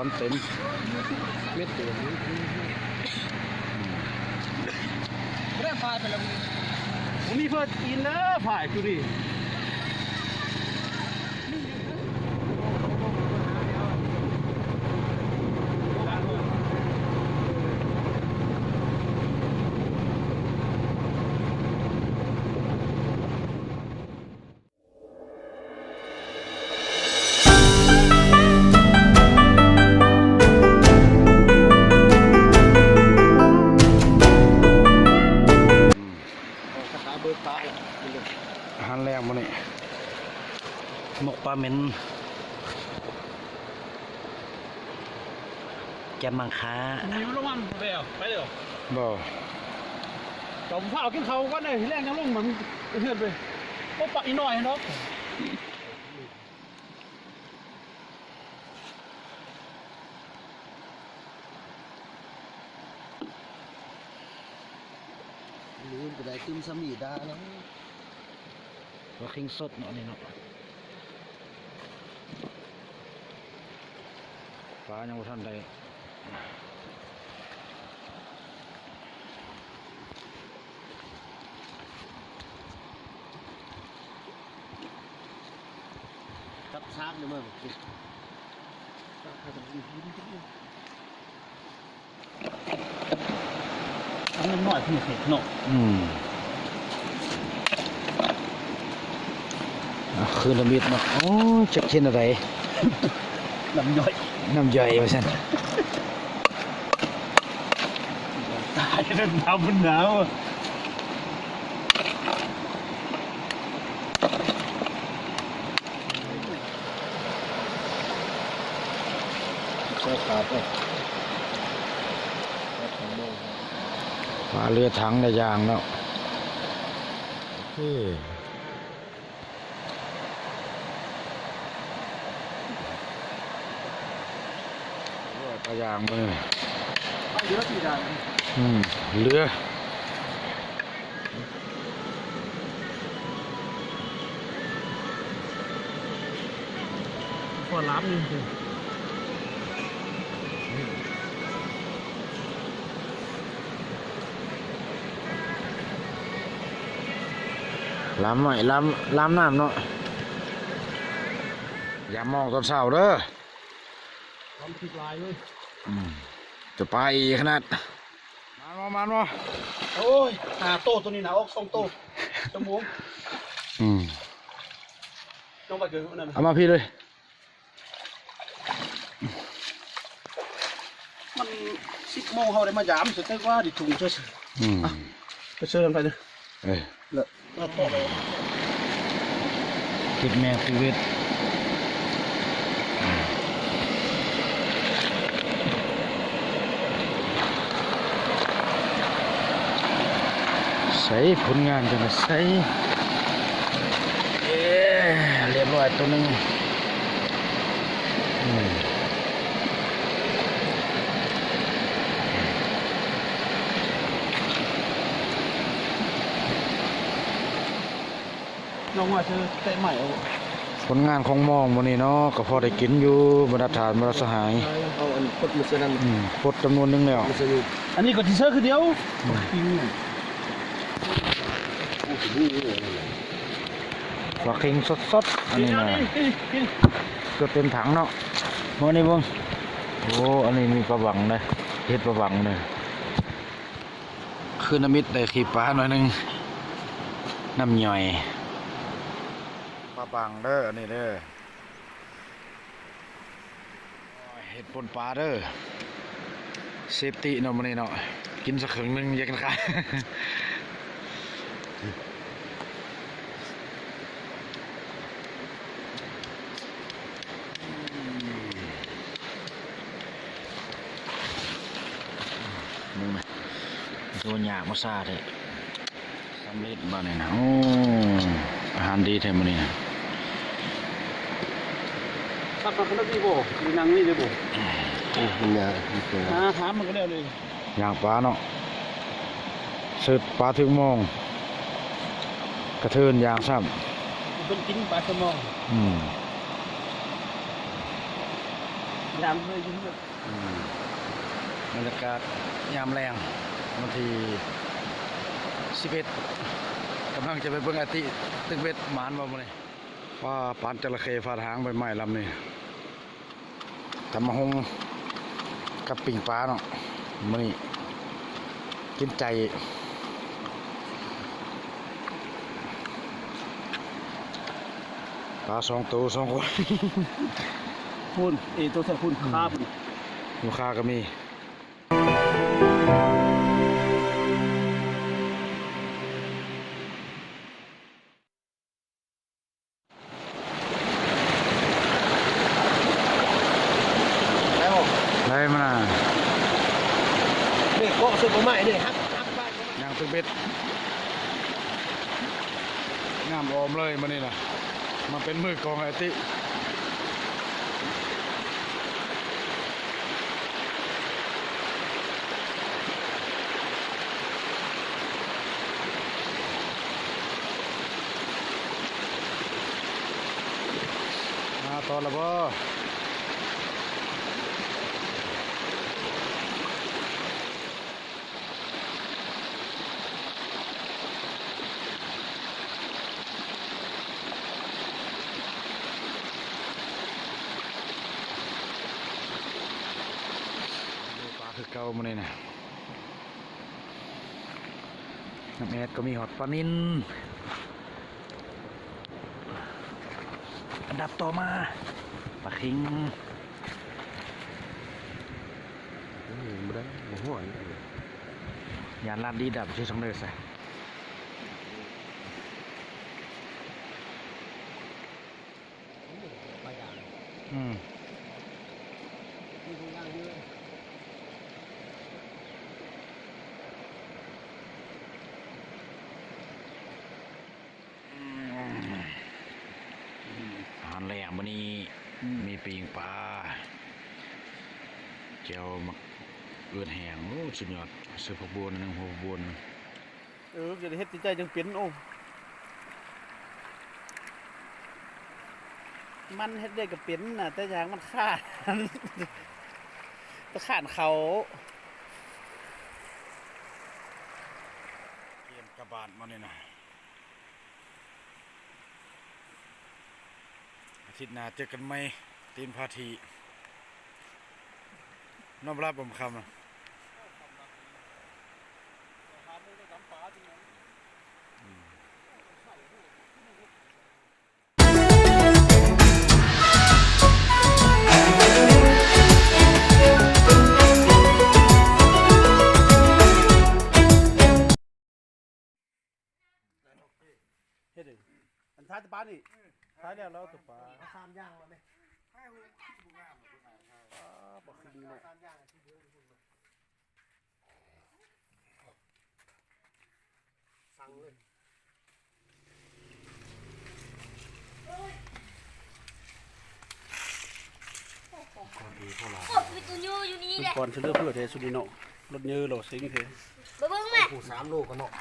รณ์เต็มเม็ดเต็มไม่ได้ไฟไปแล้วมีเพื่อกินนะผ่ายคือดิอาหารแรงมาเนี่ยหมกปลาเหม็นแกมมังค้ามีมันลงมันไปเดี๋ยวบ่จอมฝ้ากินเขาก็ได้แรงยังลงมันเพื่อนไปก็ปะอีหน่อยเนาะรู้จะได้ขึ้นสมีดาแล้วว่าคิงสดเนาะนี่เนาะปลายังไม่ทันได้จับชากเลยมั้งอันนี้หน่อยพี่เห็ดเนาะคือละมิดเนาะโอ้จักเช่นอะไรน้ำย่อยว่าซั่นตายแล้วน้ำมันหนาวใช่ครับปลาเรือถังได้ยางเนาะโอเคปลายางมือเรือปีดาเรือพอล้ำนี่คือล้ำหน่อยล้ำน้ำเนาะอย่ามองตอนเช้าเด้อทำผิดลายเลยจะไปขนาดมันวะโอ้ยหาโต้ตัวนี้นะออก2 โต้ชั่วโมงน้องไปเกิดนั่นเอามาพี่เลยมัน10 โมงเขาได้มายามสุดท้ายว่าดิถุงเชื่อไปเชื่อกันไปเลยแล้วต่อไปคิดแม่ชีวิตใส่ผลงานกันใส่เรียบร้อยตัวนึงน้องว่าเธอเตะใหม่เอาผลงานของมองวันนี้เนาะก็พอได้กินอยู่บรรดาฐานบรรดาสหายเอาอันพดมือเสื้อนั่นพดจำนวนนึงแล้วอันนี้ก็ทีเซอร์คือเดียวฝาคิงสดอันนี้นะก็เต็มถังเนาะโมนี่บุ้งโอ้อันนี้มีปลาบังเลยเห็ดปลาบังเลยคือน้ำมิดได้ขีปลาหน่อยนึงน้ำย่อยปลาบังเด้ออันนี้เด้อเห็ดปนปลาเด้อเซฟตี้เนาะมันนี่เนาะกินสักครึ่งนึงยังนะคะมึงไหมโดนยามาซาเลยสำเร็จบ้านนี่นะโอ้อาหารดีแท้มันนี่นะตักมาขนาดนี้บ่มีนางนี่เลยบ่มันยาหามันก็ได้เลยย่างปลาเนาะสืบปลาถึงมองกระเทินย่างซ้ำเป็นกินปลาสมอง ยามเลยยิ้มเลย บรรยากาศยามแรงวันที่11กำลังจะไปเบิ่งอาทิตย์ตึกเบ็ดหมานบ่มื้อนี้ว่าปานจระเข้ฟาดหางใบไม้ลำนี้ทำมาหงกับปิ่งปลาเนาะมื้อนี้กินใจปลา2 ตัว 2 คน พุ่นตัวใส่พุ่นคาพุ่น ลูกค้าก็มีได้มาน่ะ นี่ก็ซื้อมาใหม่นี่ฮักบ้าน ย่างตึกเบ็ดงามออมเลยมื้อนี้น่ะมันเป็นมือกองไอ้ติตอนละบ่ปลาคือเก่ามื้อนี้น่ะน้ำแอดก็มีหอดปลานิลอันดับต่อมาปลาคิงไม่ได้หัวยานลาดดีดับชื่อสองเดือนใส่อาหารแหลมวันนี้มีปีงปลาเจียวมักเอือนแห้งโอ้สุดยอดเสือผักบัวหนึ่งหัวบัว จะได้เฮ็ดใจจังเป็นโอ้มันเฮ็ดได้กับเป็นน่ะแต่อย่างมันขาดก็ขาดเขา เกียนกระบาดมาเนี่ยนะอาทิตย์หน้าเจอกันไหมตีนพาทีน้อมรับผมคำนะเฮ็ดดิอันท้ายตะปานี่ท้ายแล้วเราตะปาสามย่างแล้วไหมบอกคือนี่สามย่างที่เดียวสั่งเลยมีตัวยูอยู่นี่แหละ ก่อนจะเลือกเพื่อเทสุดิโนรถเยอะโหลสิงเท เบิ้งแม่ 3 โลกันเนาะ